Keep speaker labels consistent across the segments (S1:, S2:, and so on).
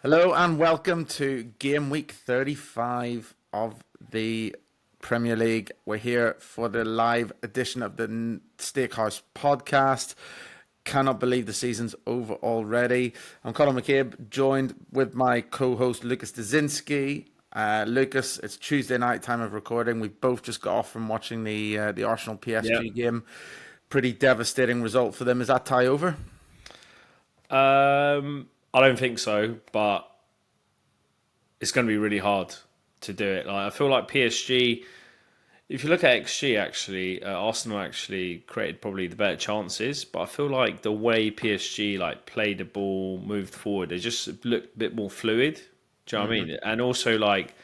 S1: Hello and welcome to Gameweek 35 of the Premier League. We're here for the live edition of the Stakehouse podcast. Cannot believe the season's over already. I'm Colin McCabe, joined with my co-host Lucas Dazinski. Lucas, it's Tuesday night, time of recording. We both just got off from watching the Arsenal
S2: Yeah.
S1: PSG game. Pretty devastating result for them. Is that tie over?
S2: I don't think so, but it's going to be really hard to do it. Like I feel like PSG. If you look at XG, actually, Arsenal actually created probably the better chances. But I feel like the way PSG like played the ball, moved forward, they just looked a bit more fluid. Do you know what I mean? And also like,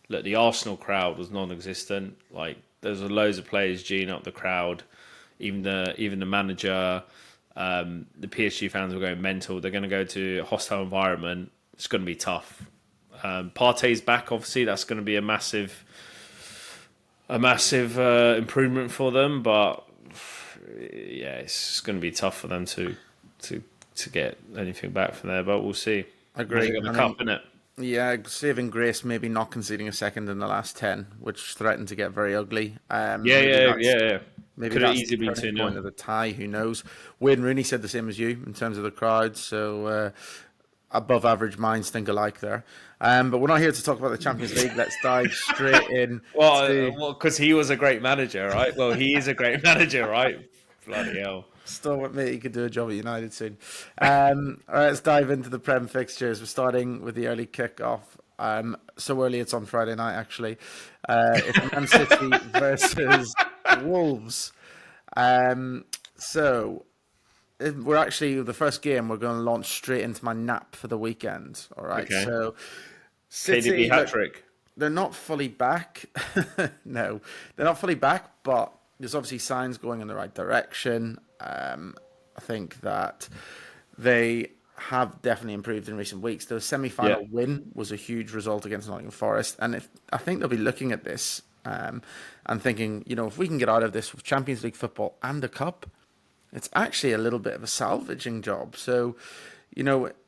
S2: look, the Arsenal crowd was non-existent. Like there's loads of players geeing up the crowd. Even the manager. The PSG fans were going mental. They're going to go to a hostile environment. It's going to be tough. Partey's back, obviously. That's going to be a massive improvement for them. But yeah, it's going to be tough for them to get anything back from there. But we'll see. They
S1: Agree.
S2: got the
S1: I
S2: cup
S1: mean,
S2: in it.
S1: yeah, saving grace, maybe not conceding a second in the last 10, which threatened to get very ugly.
S2: Yeah,
S1: Maybe
S2: yeah,
S1: that's
S2: yeah, yeah.
S1: maybe
S2: Could have
S1: that's the
S2: easily been
S1: turning
S2: 2
S1: point
S2: 0.
S1: of the tie. Who knows? Wayne Rooney said the same as you in terms of the crowd. So above average minds think alike there. But we're not here to talk about the Champions League. Let's dive straight in to
S2: Well, because he was a great manager, right? Well, he is a great manager, right? Bloody hell.
S1: Still with me, he could do a job at United soon. All right, let's dive into the Prem fixtures. We're starting with the early kickoff. So early it's on Friday night, actually. It's Man City versus Wolves. Um, so we're actually the first game. We're going to launch straight into my nap for the weekend. All right.
S2: Okay.
S1: So
S2: KDB
S1: City,
S2: hat
S1: look,
S2: trick.
S1: they're not fully back. No, they're not fully back, but there's obviously signs going in the right direction. I think that they have definitely improved in recent weeks. The
S2: Yeah.
S1: semi-final win was a huge result against Nottingham Forest, and if I think they'll be looking at this and thinking, if we can get out of this with Champions League football and a cup, it's actually a little bit of a salvaging job. So,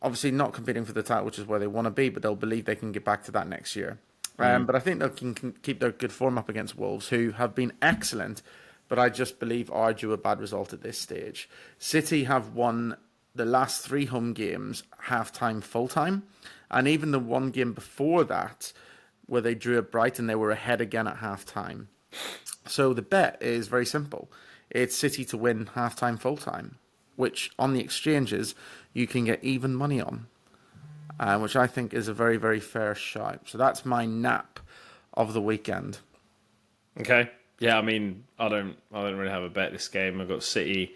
S1: obviously not competing for the title, which is where they want to be, but they'll believe they can get back to that next year. But I think they can keep their good form up against Wolves, who have been excellent, but I just believe are due a bad result at this stage. City have won the last three home games half-time, full-time, and even the one game before that, where they drew at Brighton, they were ahead again at half-time. So the bet is very simple. It's City to win half-time, full-time, which on the exchanges you can get even money on, which I think is a very, very fair shout. So that's my nap of the weekend.
S2: Okay. Yeah, I mean, I don't really have a bet this game. I've got City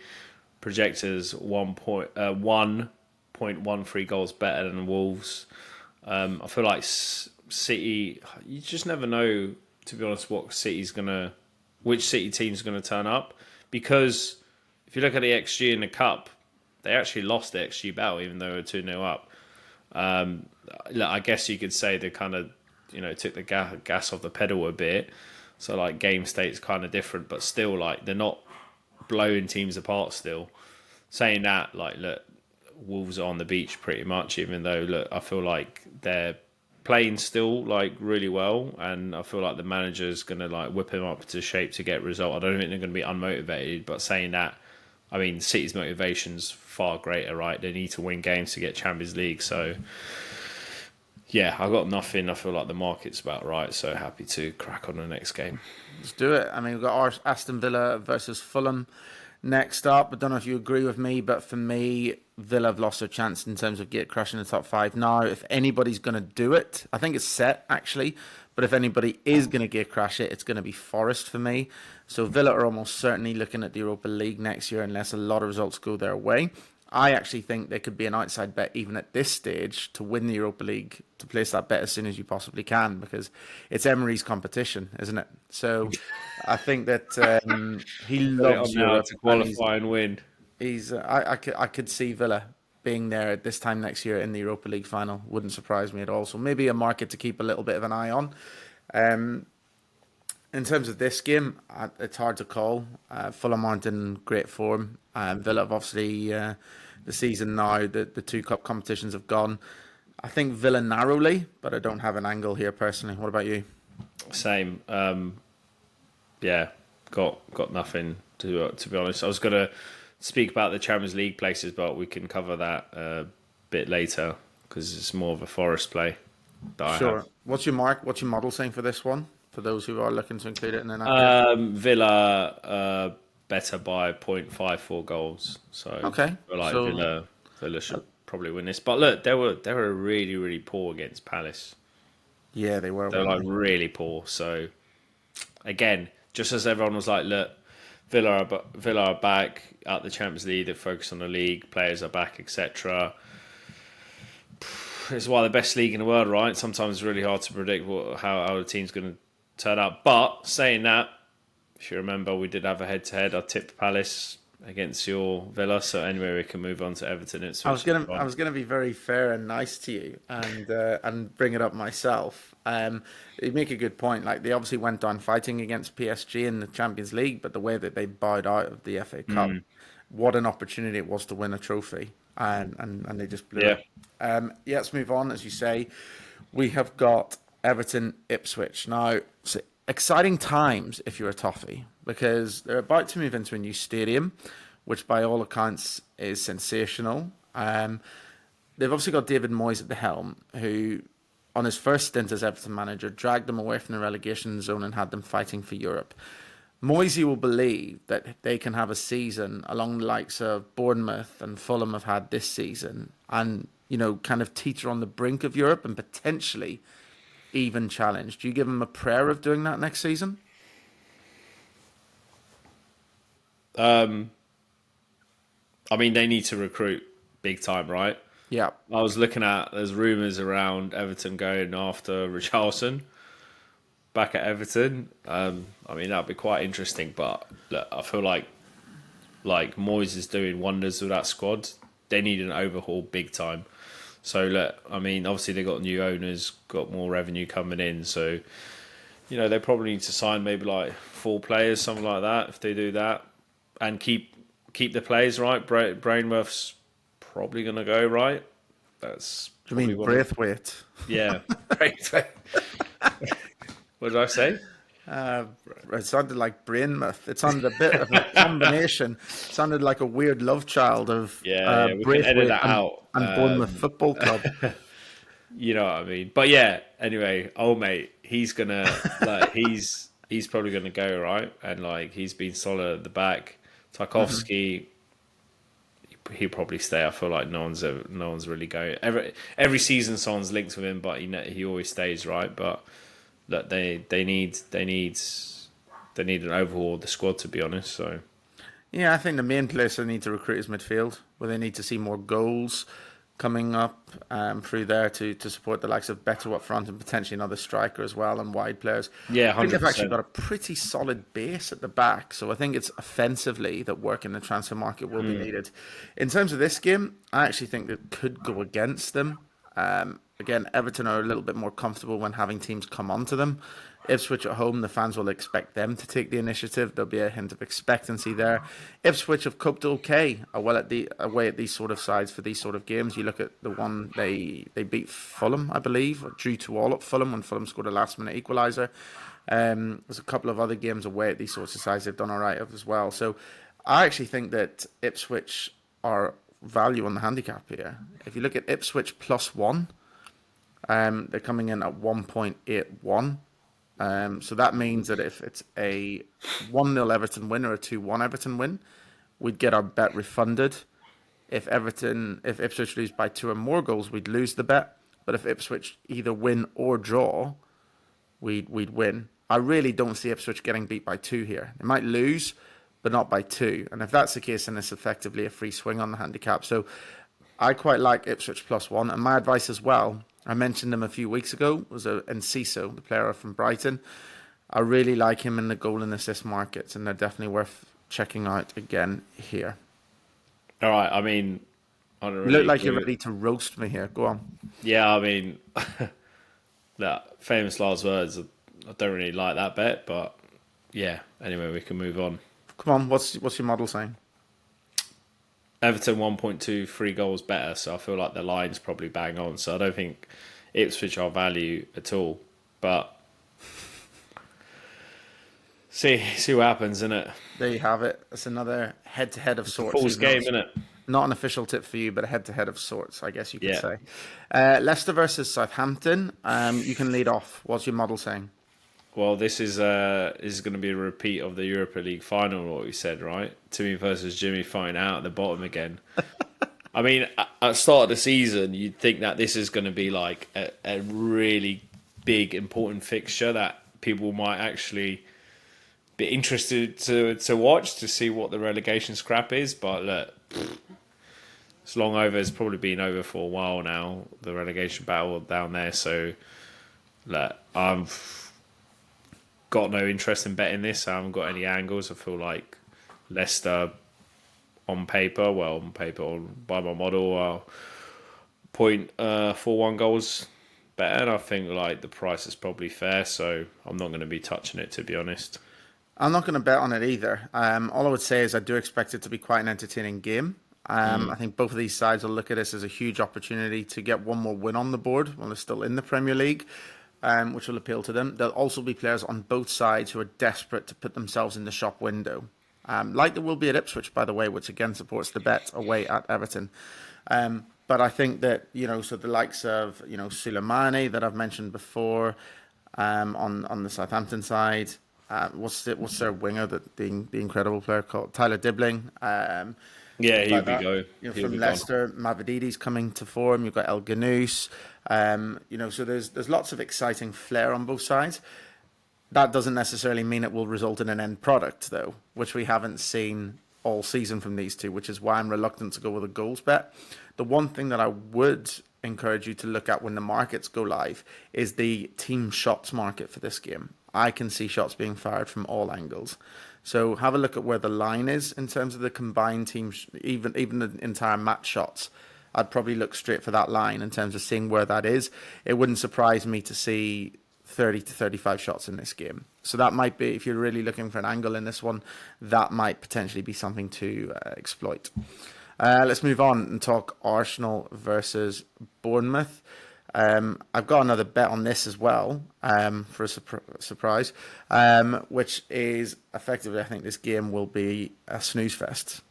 S2: projectors 1.13 goals better than Wolves. I feel like City. You just never know, to be honest, which City team's gonna turn up. Because if you look at the XG in the cup, they actually lost the XG battle, even though they were 2-0 up. I guess you could say they kind of, took the gas off the pedal a bit. So like game state's kind of different, but still like they're not blowing teams apart still. Saying that, like, look, Wolves are on the beach pretty much, even though, look, I feel like they're playing still like really well, and I feel like the manager's gonna like whip him up to shape to get a result. I don't think they're gonna be unmotivated, but saying that, I mean, City's motivation's far greater, right? They need to win games to get Champions League, so yeah, I've got nothing. I feel like the market's about right, so happy to crack on the next game.
S1: Let's do it. I mean, we've got Aston Villa versus Fulham next up. I don't know if you agree with me, but for me, Villa have lost their chance in terms of get crushing the top five. Now, if anybody's going to do it, I think it's set actually. But if anybody is going to get crash it, it's going to be Forest for me. So Villa are almost certainly looking at the Europa League next year unless a lot of results go their way. I actually think there could be an outside bet even at this stage to win the Europa League, to place that bet as soon as you possibly can, because it's Emery's competition, isn't it? So I think that he
S2: Put it on
S1: loves
S2: now
S1: Europe,
S2: to
S1: and he's
S2: qualify and win.
S1: he's I could see Villa being there at this time next year in the Europa League final. Wouldn't surprise me at all. So maybe a market to keep a little bit of an eye on. Um, in terms of this game, it's hard to call. Fulham aren't in great form. Villa have obviously the season now, the two cup competitions have gone. I think Villa narrowly, but I don't have an angle here personally. What about you?
S2: Same. Yeah, got nothing to be honest. I was gonna speak about the Champions League places, but we can cover that a bit later because it's more of a Forest play that I have.
S1: Sure. What's your mark? What's your model saying for this one? For those who are looking to include it in an acca?
S2: Villa better by 0.54 goals. So I
S1: Okay.
S2: feel like
S1: So
S2: Villa should probably win this. But look, they were really really poor against Palace.
S1: yeah, they were,
S2: They're
S1: weren't
S2: like
S1: they?
S2: really poor. So again, just as everyone was like, look, Villa are back at the Champions League. They focus on the league. Players are back, etc. It's why the best league in the world, right? Sometimes it's really hard to predict how the team's going to turn out. But saying that, if you remember, we did have a head-to-head. I tipped Palace against your Villa. So anyway, we can move on to Everton.
S1: I was gonna be very fair and nice to you and bring it up myself. You make a good point. Like they obviously went down fighting against PSG in the Champions League, but the way that they bowed out of the FA Cup, what an opportunity it was to win a trophy, and they just blew
S2: Yeah.
S1: it. Yeah, let's move on. As you say, we have got Everton Ipswich now. So exciting times if you're a Toffee because they're about to move into a new stadium, which by all accounts is sensational. They've obviously got David Moyes at the helm, who, on his first stint as Everton manager, dragged them away from the relegation zone and had them fighting for Europe. Moisey will believe that they can have a season along the likes of Bournemouth and Fulham have had this season and, kind of teeter on the brink of Europe and potentially even challenge. Do you give them a prayer of doing that next season?
S2: I mean, they need to recruit big time, right?
S1: Yeah.
S2: I was looking at, there's rumours around Everton going after Richarlison back at Everton. I mean, that'd be quite interesting, but look, I feel like Moyes is doing wonders with that squad. They need an overhaul big time. So look, I mean, obviously they got new owners, got more revenue coming in, so they probably need to sign maybe like 4 players, something like that. If they do that, and keep the players right, Brainworth's probably going to go right. That's
S1: Do you
S2: probably
S1: mean
S2: one of
S1: Braithwaite?
S2: yeah. Braithwaite. What did I say?
S1: It sounded like Brainmouth. It sounded a bit of a combination. It sounded like a weird love child of
S2: Yeah, we can edit
S1: Braithwaite
S2: that out.
S1: and Bournemouth Football Club.
S2: You know what I mean? But yeah, anyway, old mate, he's gonna he's probably gonna go right, and he's been solid at the back. Tarkovsky, he'll probably stay. I feel like no one's really going. Every season, someone's linked with him, but he always stays right. But look, they need an overhaul of the squad, to be honest. So
S1: Yeah, I think the main place they need to recruit is midfield, where they need to see more goals coming up through there to support the likes of Beto up front and potentially another striker as well and wide players.
S2: yeah,
S1: I think they've
S2: 100%.
S1: actually got a pretty solid base at the back, so I think it's offensively that work in the transfer market will be needed. In terms of this game, I actually think that could go against them. Again, Everton are a little bit more comfortable when having teams come onto them. Ipswich at home, the fans will expect them to take the initiative. There'll be a hint of expectancy there. Ipswich have coped okay away at these sort of sides for these sort of games. You look at the one they beat Fulham, I believe, or drew to all at Fulham when Fulham scored a last-minute equaliser. There's a couple of other games away at these sorts of sides they've done all right as well. So I actually think that Ipswich are value on the handicap here. If you look at Ipswich +1, they're coming in at 1.81. So that means that if it's a 1-0 Everton win or a 2-1 Everton win, we'd get our bet refunded. If Ipswich lose by 2 or more goals, we'd lose the bet. But if Ipswich either win or draw, we'd win. I really don't see Ipswich getting beat by 2 here. They might lose, but not by 2. And if that's the case, then it's effectively a free swing on the handicap. So I quite like Ipswich +1. And my advice as well, I mentioned him a few weeks ago, was Enciso, the player from Brighton. I really like him in the goal and assist markets, and they're definitely worth checking out again here.
S2: All right, I mean, I don't
S1: You
S2: really
S1: look like you're
S2: agree.
S1: ready to roast me here. Go on.
S2: Yeah, I mean, that famous last words. I don't really like that bet, but yeah. Anyway, we can move on.
S1: Come on, what's your model saying?
S2: Everton 1.2, 3 goals better. So I feel like the line's probably bang on. So I don't think Ipswich are value at all. But see what happens, innit?
S1: There you have it. It's another head-to-head of
S2: It's a
S1: sorts.
S2: fool's
S1: Even though
S2: game,
S1: it's
S2: innit?
S1: not an official tip for you, but a head-to-head of sorts, I guess you could
S2: Yeah.
S1: say. Leicester versus Southampton. You can lead off. What's your model saying?
S2: Well, this is going to be a repeat of the Europa League final, what we said, right? Timmy versus Jimmy fighting out at the bottom again. I mean, at the start of the season, you'd think that this is going to be like a really big, important fixture that people might actually be interested to watch to see what the relegation scrap is. But look, it's long over. It's probably been over for a while now, the relegation battle down there. So, look, I've got no interest in betting this. I haven't got any angles. I feel like Leicester on paper, or by my model, are 0.41 goals better. And I think like the price is probably fair, so I'm not going to be touching it, to be honest.
S1: I'm not going to bet on it either. All I would say is I do expect it to be quite an entertaining game. I think both of these sides will look at this as a huge opportunity to get one more win on the board while they're still in the Premier League, which will appeal to them. There'll also be players on both sides who are desperate to put themselves in the shop window. Like there will be at Ipswich, by the way, which again supports the bet away at Everton. But I think that, so the likes of, Suleimani that I've mentioned before on the Southampton side, what's their winger, the incredible player called Tyler Dibbling?
S2: Yeah, he'll
S1: Like
S2: be
S1: that.
S2: going. He'll
S1: From
S2: be gone.
S1: Leicester, Mavridi's coming to form. You've got El Ghanous. So there's lots of exciting flair on both sides. That doesn't necessarily mean it will result in an end product, though, which we haven't seen all season from these two, which is why I'm reluctant to go with a goals bet. The one thing that I would encourage you to look at when the markets go live is the team shots market for this game. I can see shots being fired from all angles. So have a look at where the line is in terms of the combined teams, even the entire match shots. I'd probably look straight for that line in terms of seeing where that is. It wouldn't surprise me to see 30 to 35 shots in this game. So that might be, if you're really looking for an angle in this one, that might potentially be something to exploit. Let's move on and talk Arsenal versus Bournemouth. I've got another bet on this as well, for a surprise, which is effectively, I think this game will be a snooze fest.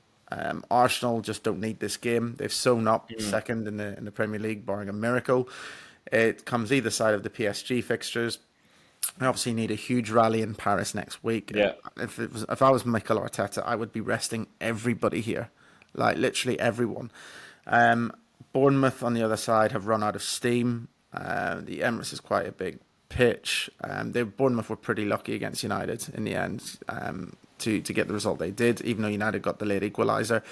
S1: Arsenal just don't need this game. They've sewn up second in the Premier League, barring a miracle. It comes either side of the PSG fixtures. I obviously need a huge rally in Paris next week.
S2: Yeah.
S1: If I was Mikel Arteta, I would be resting everybody here, like literally everyone. Bournemouth on the other side have run out of steam. The Emirates is quite a big pitch. Bournemouth were pretty lucky against United in the end to get the result they did, even though United got the late equaliser.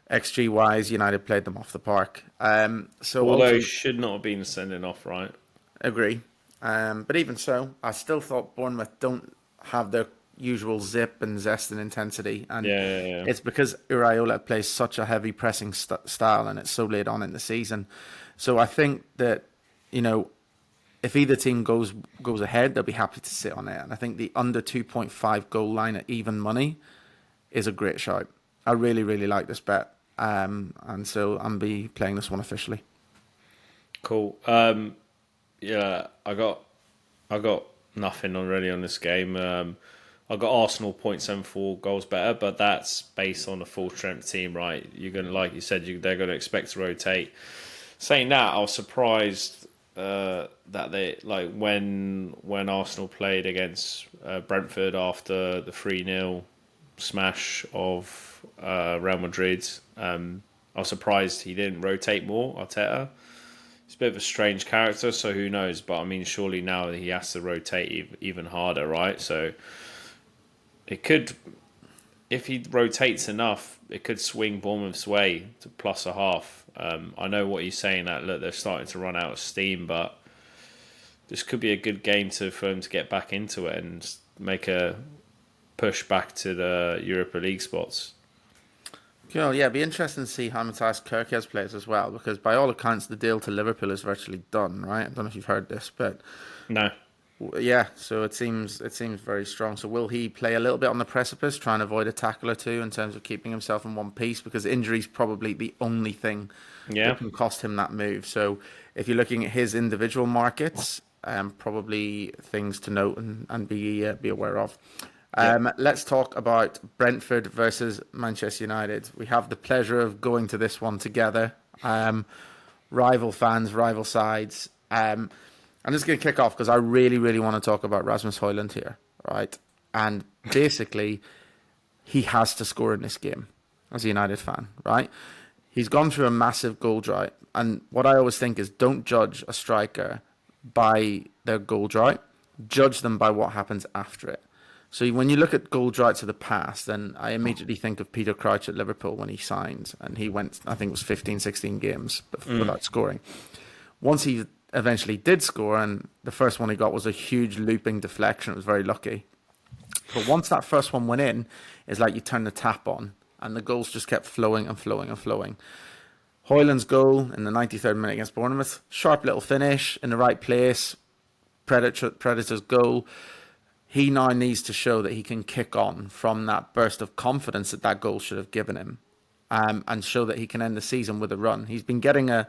S1: XG wise, United played them off the park.
S2: Although should not have been sending off, right?
S1: Agree. But even so, I still thought Bournemouth don't have their usual zip and zest and intensity. And
S2: Yeah.
S1: it's because Iraola plays such a heavy pressing style and it's so late on in the season. So I think that, if either team goes ahead, they'll be happy to sit on it. And I think the under 2.5 goal line at even money is a great shout. I really, really like this bet. And so I'm be playing this one officially.
S2: Cool. Yeah, I got nothing already on this game. I got Arsenal 0.74 goals better, but that's based on a full strength team, right? You're gonna, like you said, they're gonna expect to rotate. Saying that, I was surprised that they when Arsenal played against Brentford after the 3-0 smash of Real Madrid. I was surprised he didn't rotate more, Arteta. He's a bit of a strange character, so who knows? But I mean, surely now he has to rotate even harder, right? So it could, if he rotates enough, it could swing Bournemouth's way to plus a half. I know what he's saying, that look, they're starting to run out of steam, but this could be a good game for him to get back into it and make a push back to the Europa League spots.
S1: Cool, yeah, it'd be interesting to see how Matthias Kirkes plays as well, because by all accounts, the deal to Liverpool is virtually done, right? I don't know if you've heard this, but
S2: No.
S1: Yeah, so it seems very strong. So will he play a little bit on the precipice, try and avoid a tackle or two in terms of keeping himself in one piece? Because injury's probably the only thing that
S2: Yeah,
S1: can cost him that move. So if you're looking at his individual markets, probably things to note and be aware of.
S2: yeah.
S1: Let's talk about Brentford versus Manchester United. We have the pleasure of going to this one together. Rival fans, rival sides. I'm just going to kick off because I really, really want to talk about Rasmus Højlund here, right? And basically, he has to score in this game as a United fan, right? He's gone through a massive goal drought. And what I always think is don't judge a striker by their goal drought, judge them by what happens after it. So when you look at goal droughts of the past, then I immediately think of Peter Crouch at Liverpool when he signed and he went, I think it was 15, 16 games without scoring. Once he eventually did score, and the first one he got was a huge looping deflection, it was very lucky. But once that first one went in, it's like you turn the tap on and the goals just kept flowing and flowing and flowing. Højlund's goal in the 93rd minute against Bournemouth, sharp little finish in the right place, Predator's goal. He now needs to show that he can kick on from that burst of confidence that goal should have given him, and show that he can end the season with a run. He's been getting a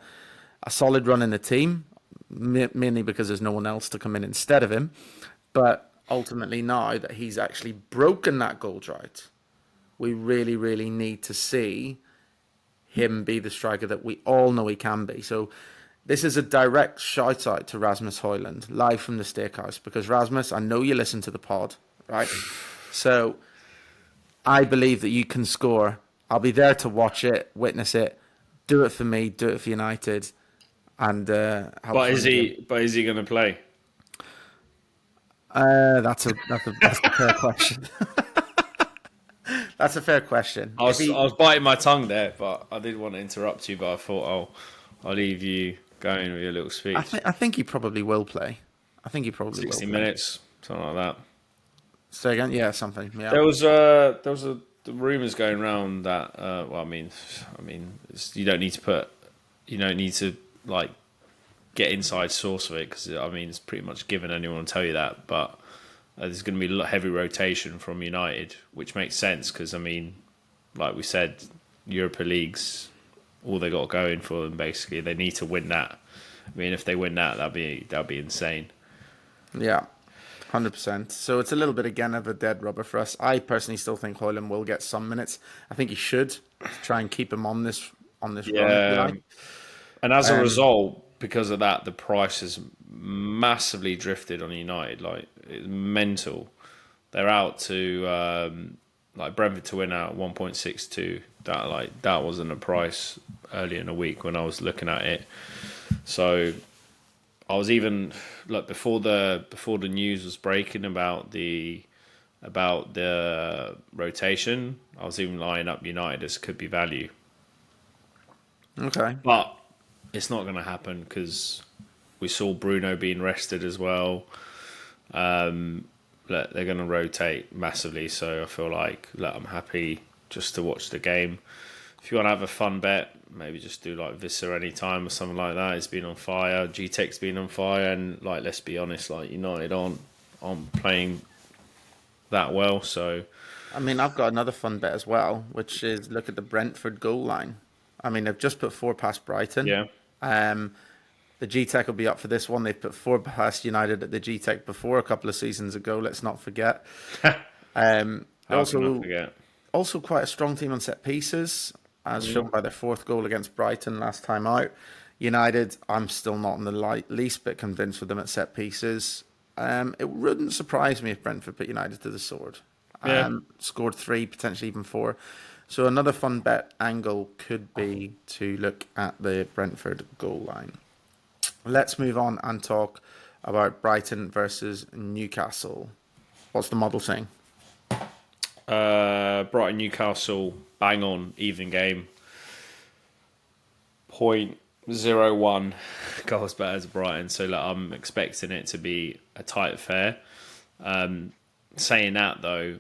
S1: solid run in the team, mainly because there's no one else to come in instead of him. But ultimately, now that he's actually broken that goal drought, we really, really need to see him be the striker that we all know he can be. So this is a direct shout out to Rasmus Højlund, live from the Stakehouse, because Rasmus, I know you listen to the pod, right? So I believe that you can score. I'll be there to watch it, witness it. Do it for me, do it for United, and help.
S2: But is he? But is he going to play?
S1: That's a fair question. That's a fair question.
S2: I was biting my tongue there, but I didn't want to interrupt you. But I thought I'll leave you going with your little speech.
S1: I think he probably will play. I think he probably
S2: 60
S1: will play.
S2: minutes, something like that.
S1: Say again? Yeah, something. Yeah.
S2: There was the rumors going around that. Well, I mean, you don't need to like get inside source of it because I mean it's pretty much given. Anyone will tell you that, but there's going to be a heavy rotation from United, which makes sense because I mean, like we said, Europa League's all they got going for them. Basically, they need to win that. I mean, if they win that, that'd be insane.
S1: Yeah, 100%. So it's a little bit again of a dead rubber for us. I personally still think Højlund will get some minutes. I think he should to try and keep him on this run. If you like.
S2: And as a result, because of that, the price has massively drifted on United. Like it's mental. They're out to like Brentford to win out 1.62. That wasn't a price earlier in the week when I was looking at it. So I was even like before the news was breaking about the rotation. I was even lining up United as could be value.
S1: Okay.
S2: But it's not going to happen because we saw Bruno being rested as well. They're going to rotate massively, so I feel like I'm happy just to watch the game. If you want to have a fun bet, maybe just do like Visser anytime or something like that. It's been on fire. G-Tech's been on fire, and like let's be honest, like United aren't playing that well. So
S1: I mean, I've got another fun bet as well, which is look at the Brentford goal line. I mean, they've just put 4 past Brighton.
S2: yeah,
S1: the G-Tech will be up for this one. They've put 4 past United at the G-Tech before a couple of seasons ago. Let's not forget.
S2: how can I forget?
S1: Also quite a strong team on set pieces, as shown by their 4th goal against Brighton last time out. United, I'm still not in the least bit convinced with them at set pieces. It wouldn't surprise me if Brentford put United to the sword. Scored 3, potentially even 4. So another fun bet angle could be to look at the Brentford goal line. Let's move on and talk about Brighton versus Newcastle. What's the model saying?
S2: Brighton Newcastle, bang on, even game. 0.01 goals better to Brighton. So I'm expecting it to be a tight affair. Saying that though,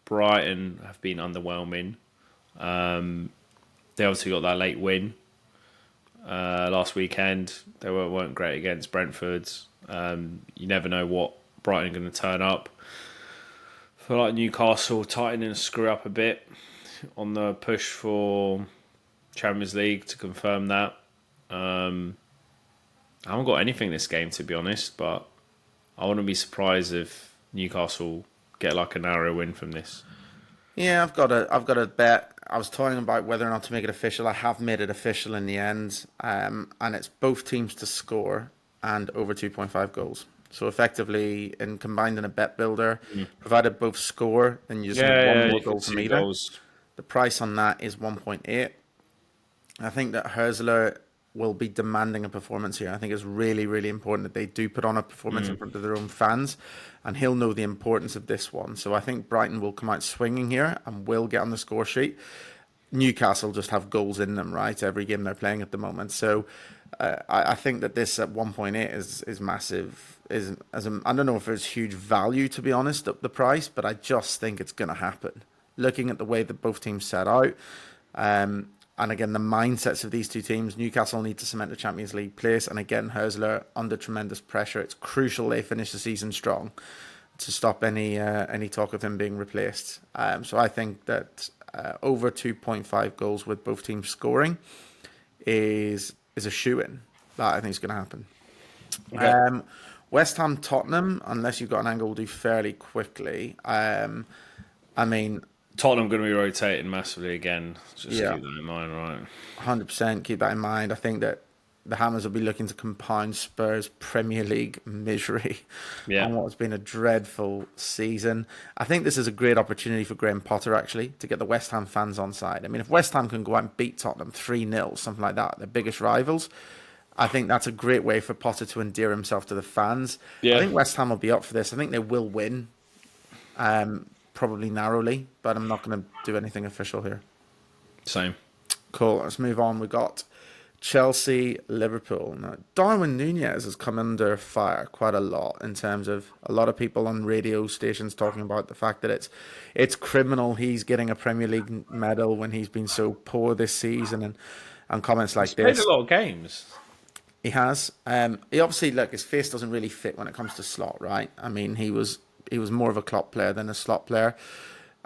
S2: Brighton have been underwhelming. They obviously got that late win last weekend. They weren't great against Brentford. You never know what Brighton are going to turn up. I feel like Newcastle tightening and screw up a bit on the push for Champions League to confirm that. I haven't got anything this game, to be honest, but I wouldn't be surprised if Newcastle get like a narrow win from this.
S1: Yeah, I've got a bet. I was toying about whether or not to make it official. I have made it official in the end, and it's both teams to score and over 2.5 goals. So effectively, in combined in a bet builder, provided both score, then you just need one
S2: Yeah,
S1: more
S2: you
S1: goal
S2: could
S1: from
S2: see
S1: either.
S2: goals.
S1: The price on that is 1.8. I think that Herzler will be demanding a performance here. I think it's really, really important that they do put on a performance in front of their own fans, and he'll know the importance of this one. So I think Brighton will come out swinging here and will get on the score sheet. Newcastle just have goals in them, right? Every game they're playing at the moment. So I think that this at 1.8 is massive. I don't know if it's huge value, to be honest, at the price, but I just think it's going to happen. Looking at the way that both teams set out, and again, the mindsets of these two teams, Newcastle need to cement the Champions League place. And again, Herzler under tremendous pressure. It's crucial they finish the season strong to stop any talk of him being replaced. So I think that over 2.5 goals with both teams scoring is a shoe-in. That I think is going to happen.
S2: Okay.
S1: West Ham Tottenham, unless you've got an angle, we'll do fairly quickly. I mean,
S2: Tottenham going to be rotating massively again. Just
S1: yeah.
S2: keep that in mind, right?
S1: 100%. Keep that in mind. I think that the Hammers will be looking to compound Spurs' Premier League misery
S2: Yeah.
S1: on what has been a dreadful season. I think this is a great opportunity for Graham Potter, actually, to get the West Ham fans on side. I mean, if West Ham can go out and beat Tottenham 3-0, something like that, their biggest rivals, I think that's a great way for Potter to endear himself to the fans. I
S2: Yeah.
S1: think West Ham will be up for this. I think they will win, probably narrowly, but I'm not going to do anything official here.
S2: Same.
S1: Cool. Let's move on. We got Chelsea, Liverpool. Now, Darwin Nunez has come under fire quite a lot in terms of a lot of people on radio stations talking about the fact that it's criminal he's getting a Premier League medal when he's been so poor this season, and comments
S2: He's
S1: like
S2: played a
S1: this.
S2: lot of games.
S1: He has. He obviously, look, his face doesn't really fit when it comes to slot, right? I mean, he was more of a Klopp player than a slot player.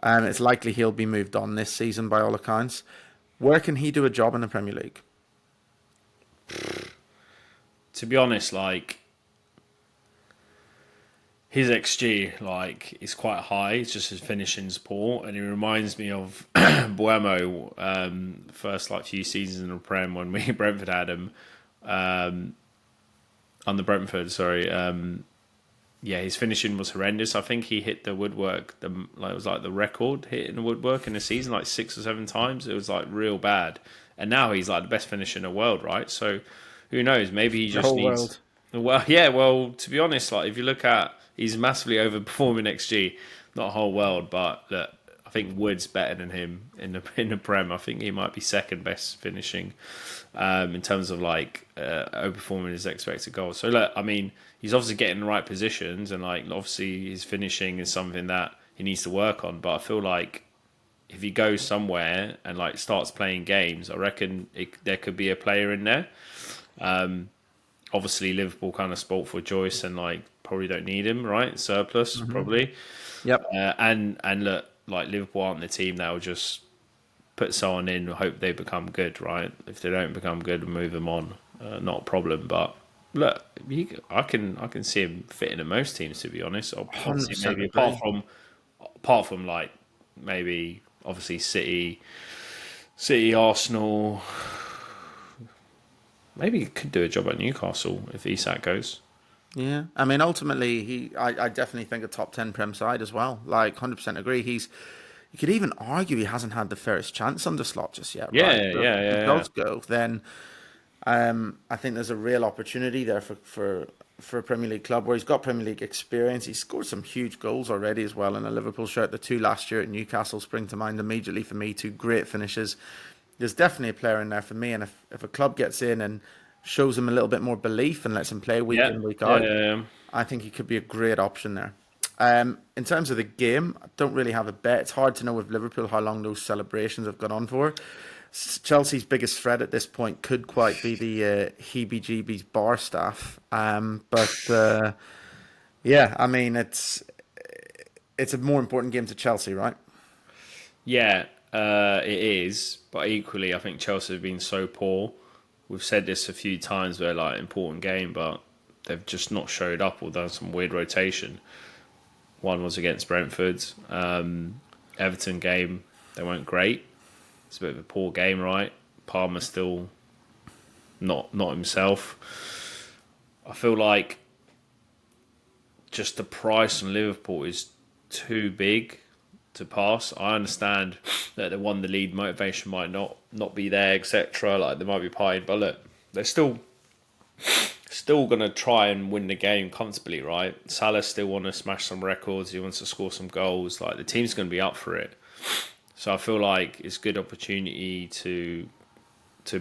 S1: It's likely he'll be moved on this season by all accounts. Where can he do a job in the Premier League?
S2: To be honest, like his XG, like is quite high. It's just his finishing's poor, and he reminds me of Buemo. First like few seasons in the Prem when we Brentford had him. On the Brentford, sorry. Yeah, his finishing was horrendous. I think he hit the woodwork. It was like the record hitting the woodwork in the season, like 6 or 7 times. It was like real bad. And now he's like the best finisher in the world, right? So who knows? Maybe he
S1: The
S2: just
S1: whole
S2: needs.
S1: world.
S2: Well, yeah. Well, to be honest, like if you look at, he's massively overperforming XG. Not a whole world, but look, I think Wood's better than him in the Prem. I think he might be second best finishing in terms of like overperforming his expected goals. So look, I mean, he's obviously getting the right positions, and like obviously his finishing is something that he needs to work on. But I feel like if he goes somewhere and like starts playing games, I reckon there could be a player in there. Obviously, Liverpool kind of spoilt for Joyce and like probably don't need him, right? Surplus probably.
S1: Yep.
S2: And look, like Liverpool aren't the team that will just put someone in, hope they become good, right? If they don't become good, move them on. Not a problem. But look, I can see him fitting in most teams, to be honest. Obviously,
S1: 100%
S2: maybe
S1: agree.
S2: apart from like maybe obviously City, Arsenal. Maybe he could do a job at Newcastle if Isak goes.
S1: Yeah, I mean, ultimately, I definitely think a top 10 Prem side as well. Like, 100% agree. You could even argue he hasn't had the fairest chance under slot just yet,
S2: Yeah,
S1: right? So if he
S2: yeah.
S1: does go, then I think there's a real opportunity there for a Premier League club where he's got Premier League experience. He's scored some huge goals already as well in a Liverpool shirt. The 2 last year at Newcastle spring to mind immediately for me. 2 great finishes. There's definitely a player in there for me, and if a club gets in and shows him a little bit more belief and lets him play week in, week out,
S2: Yeah.
S1: I think he could be a great option there. In terms of the game, I don't really have a bet. It's hard to know with Liverpool how long those celebrations have gone on for. Chelsea's biggest threat at this point could quite be the heebie-jeebies bar staff. But yeah, I mean it's a more important game to Chelsea, right?
S2: Yeah, it is. But equally, I think Chelsea have been so poor. We've said this a few times where like important game, but they've just not showed up or done some weird rotation. One was against Brentford. Everton game, they weren't great. It's a bit of a poor game, right? Palmer still not himself. I feel like just the price on Liverpool is too big to pass. I understand that they won the lead, motivation might not be there, etc. Like they might be partying, but look, they're still going to try and win the game comfortably, right? Salah still want to smash some records. He wants to score some goals. Like the team's going to be up for it. So I feel like it's a good opportunity to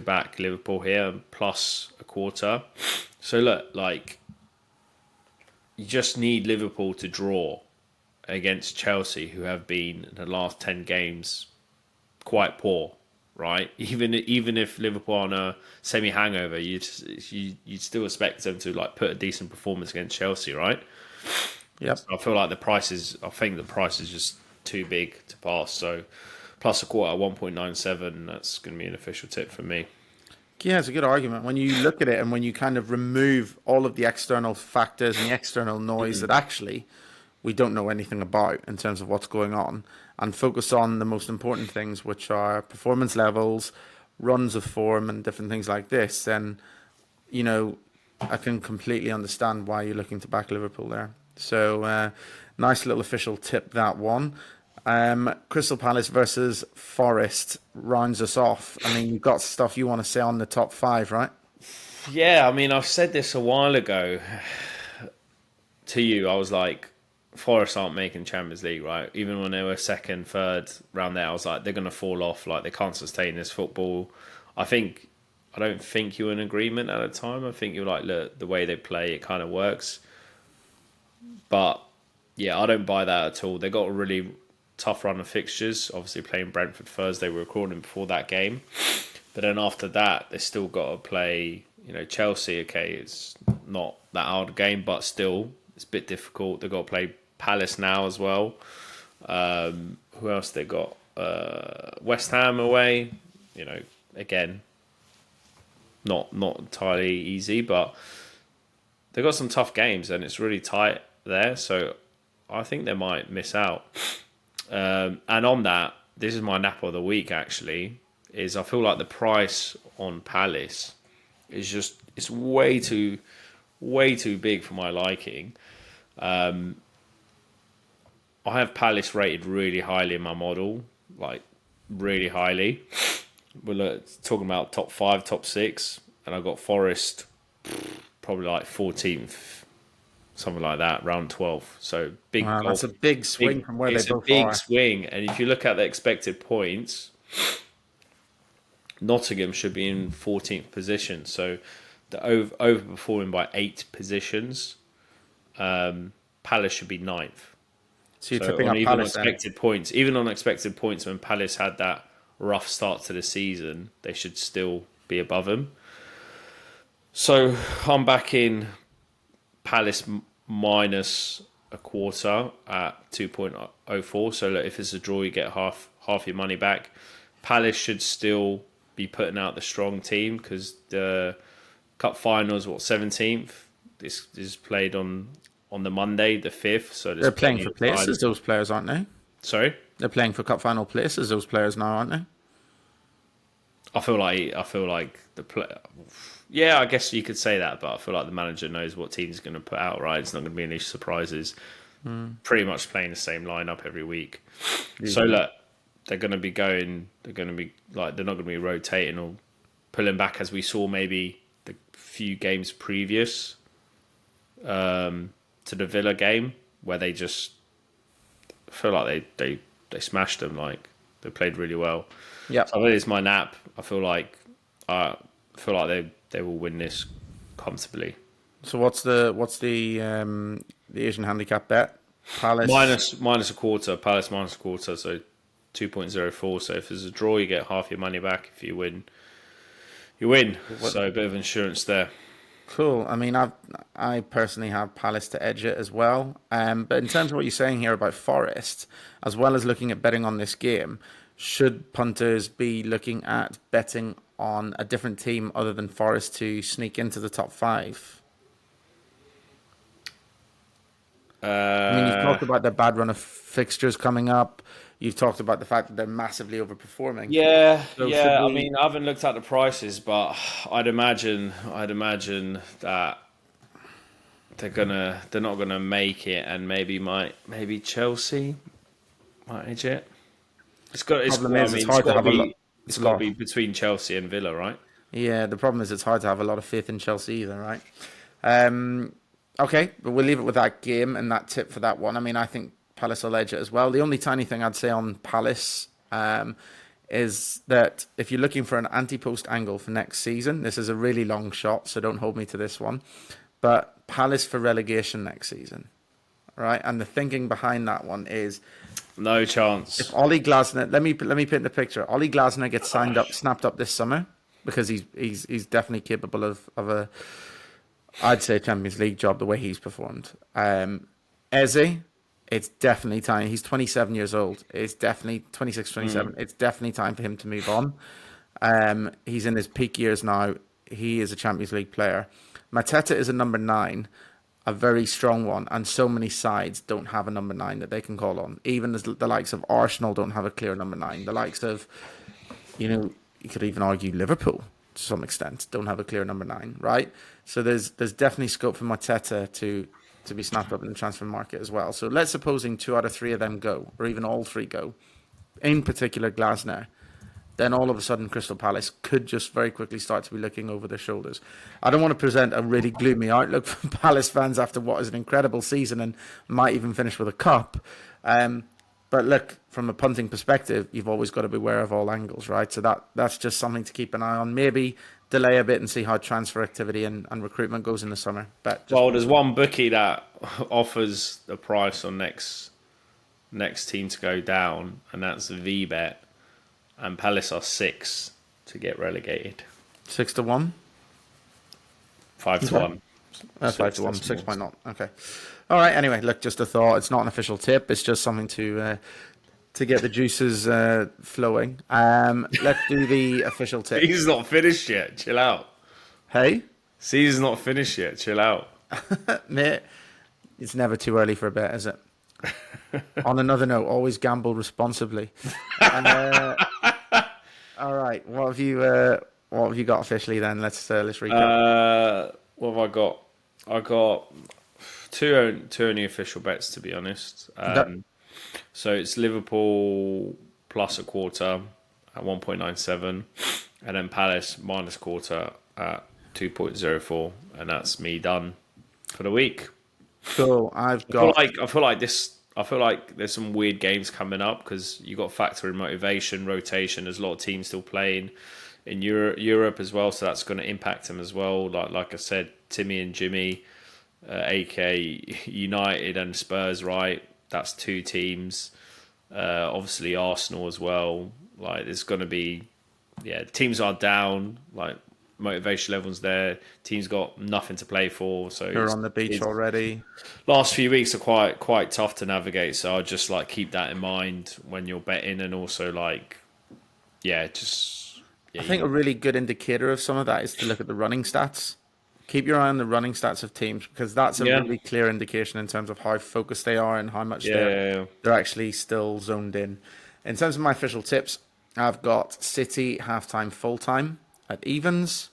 S2: back Liverpool here, plus a quarter. So look, like you just need Liverpool to draw against Chelsea, who have been in the last 10 games quite poor, right? Even if Liverpool are on a semi-hangover, you'd still expect them to like put a decent performance against Chelsea, right?
S1: Yep.
S2: So I feel like I think the price is just too big to pass. So plus a quarter, 1.97, that's going to be an official tip for me.
S1: Yeah, it's a good argument. When you look at it and when you kind of remove all of the external factors and the external noise that actually we don't know anything about in terms of what's going on, and focus on the most important things, which are performance levels, runs of form, and different things like this, then, you know, I can completely understand why you're looking to back Liverpool there. So, nice little official tip, that one. Crystal Palace versus Forest rounds us off. I mean, you've got stuff you want to say on the top five, right?
S2: Yeah, I mean, I've said this a while ago to you. I was like, Forest aren't making Champions League, right? Even when they were second, third round there, I was like, they're going to fall off. Like, they can't sustain this football. I don't think you were in agreement at the time. I think you're like, look, the way they play, it kind of works. But yeah, I don't buy that at all. They got a really tough run of fixtures. Obviously, playing Brentford Thursday, we were recording before that game. But then after that, they still got to play, Chelsea. Okay, it's not that hard a game, but still, it's a bit difficult. They've got to play Palace now as well. Who else they got? West Ham away. Again, not entirely easy, but they've got some tough games and it's really tight there. So I think they might miss out. And on that, this is my nap of the week. Actually, is I feel like the price on Palace is it's way too big for my liking. I have Palace rated really highly in my model, like really highly. We're talking about top 5, top 6, and I got Forest probably like 14th, something like that, round 12. So big.
S1: Wow, that's a big swing from where they both are.
S2: It's a big swing, and if you look at the expected points, Nottingham should be in 14th position, so they're overperforming by 8 positions. Palace should be 9th.
S1: So you're tipping up Palace
S2: even on expected points, when Palace had that rough start to the season, they should still be above them. So I'm back in Palace minus a quarter at 2.04. So look, if it's a draw, you get half your money back. Palace should still be putting out the strong team because the cup finals, 17th? This is played on the Monday, the 5th. So
S1: they're playing for places, those players, aren't they?
S2: Sorry?
S1: They're playing for cup final places, those players now, aren't they?
S2: I feel like the play. Yeah, I guess you could say that, but I feel like the manager knows what team he's going to put out, right? It's not going to be any surprises. Pretty much playing the same lineup every week. Yeah. So look, they're going to be not going to be rotating or pulling back as we saw maybe the few games previous to the Villa game, where they just feel like they smashed them. Like they played really well.
S1: Yeah,
S2: so I think it's my nap. I feel like they will win this comfortably.
S1: So what's the Asian handicap bet? Palace
S2: minus a quarter. Palace minus a quarter. So 2.04. So if there's a draw, you get half your money back. If you win, you win. So a bit of insurance there.
S1: Cool. I mean, I personally have Palace to edge it as well. But in terms of what you're saying here about Forest, as well as looking at betting on this game, should punters be looking at betting on a different team other than Forest to sneak into the top five? I mean, you've talked about their bad run of fixtures coming up. You've talked about the fact that they're massively overperforming.
S2: Yeah,
S1: So should
S2: I
S1: we?
S2: mean, I haven't looked at the prices, but I'd imagine that they're not gonna make it, and maybe Chelsea might edge it.
S1: Problem
S2: I
S1: is, it's
S2: mean, it's
S1: hard to
S2: got to
S1: have a lot.
S2: be, it's
S1: It's a
S2: got to
S1: lot.
S2: be between Chelsea and Villa, right?
S1: Yeah, the problem is it's hard to have a lot of faith in Chelsea either, right? Um, okay, but we'll leave it with that game and that tip for that one. I mean, I think Palace will edge it as well. The only tiny thing I'd say on Palace is that if you're looking for an anti-post angle for next season, this is a really long shot, so don't hold me to this one. But Palace for relegation next season, right? And the thinking behind that one is
S2: No
S1: if
S2: chance.
S1: Ollie Glasner, let me paint the picture. Ollie Glasner gets snapped up this summer because he's definitely capable of a, I'd say, Champions League job the way he's performed. Eze, it's definitely time. He's 27 years old. It's definitely 26, 27. It's definitely time for him to move on. He's in his peak years now. He is a Champions League player. Mateta is a number 9, a very strong one, and so many sides don't have a number 9 that they can call on. Even as the likes of Arsenal don't have a clear number 9. The likes of, you could even argue Liverpool to some extent don't have a clear number 9, right? So there's definitely scope for Mateta to be snapped up in the transfer market as well. So let's supposing 2 out of 3 of them go, or even all 3 go. In particular, Glasner. Then all of a sudden Crystal Palace could just very quickly start to be looking over their shoulders. I don't want to present a really gloomy outlook for Palace fans after what is an incredible season and might even finish with a cup. But look, from a punting perspective, you've always got to be aware of all angles, right? So that's just something to keep an eye on. Maybe delay a bit and see how transfer activity and recruitment goes in the summer. But just
S2: Well, there's one bookie that offers the price on next team to go down, and that's VBet. And Palace are 6 to get relegated.
S1: 6-1.
S2: 5-1.
S1: 5-1. 6 point not. Okay. All right. Anyway, look, just a thought. It's not an official tip. It's just something to get the juices flowing. Let's do the official tip.
S2: Season's not finished yet. Chill out.
S1: Hey,
S2: Season's not finished yet. Chill out.
S1: mate, it's never too early for a bet, is it? On another note, always gamble responsibly. All right, what have you got officially then? Let's recap.
S2: What have I got? I got two only official bets, to be honest. So it's Liverpool plus a quarter at 1.97, and then Palace minus quarter at 2.04, and that's me done for the week.
S1: Cool.
S2: I feel like there's some weird games coming up because you got to factor in motivation, rotation. There's a lot of teams still playing in Europe as well, so that's going to impact them as well. Like I said, Timmy and Jimmy, AK United and Spurs, right? That's 2 teams. Obviously Arsenal as well. Like there's going to be, teams are down. Like motivation levels there. Teams got nothing to play for, so
S1: You're on the beach already.
S2: Last few weeks are quite tough to navigate. So I just keep that in mind when you're betting, and also I
S1: think a really good indicator of some of that is to look at the running stats. Keep your eye on the running stats of teams because that's a really clear indication in terms of how focused they are and how much they're actually still zoned in. In terms of my official tips, I've got City halftime, full time at evens.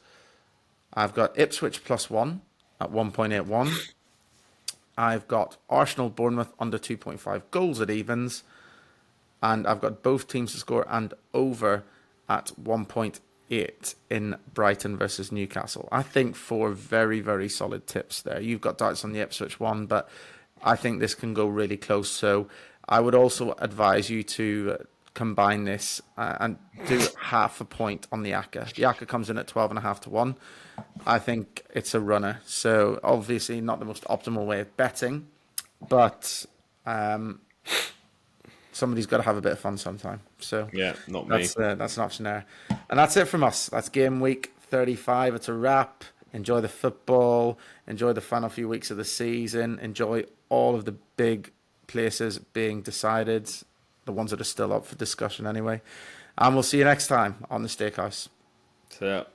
S1: I've got Ipswich +1 at 1.81. I've got Arsenal Bournemouth under 2.5 goals at evens. And I've got both teams to score and over at 1.8 in Brighton versus Newcastle. I think 4 very, very solid tips there. You've got doubts on the Ipswich one, but I think this can go really close. So I would also advise you to combine this and do half a point on the acca. The acca comes in at 12.5 to 1. I think it's a runner. So obviously not the most optimal way of betting, but somebody's got to have a bit of fun sometime. So
S2: Yeah, not me.
S1: that's an option there. And that's it from us. That's game week 35. It's a wrap. Enjoy the football. Enjoy the final few weeks of the season. Enjoy all of the big places being decided, the ones that are still up for discussion anyway. And we'll see you next time on the Stakehouse.
S2: So.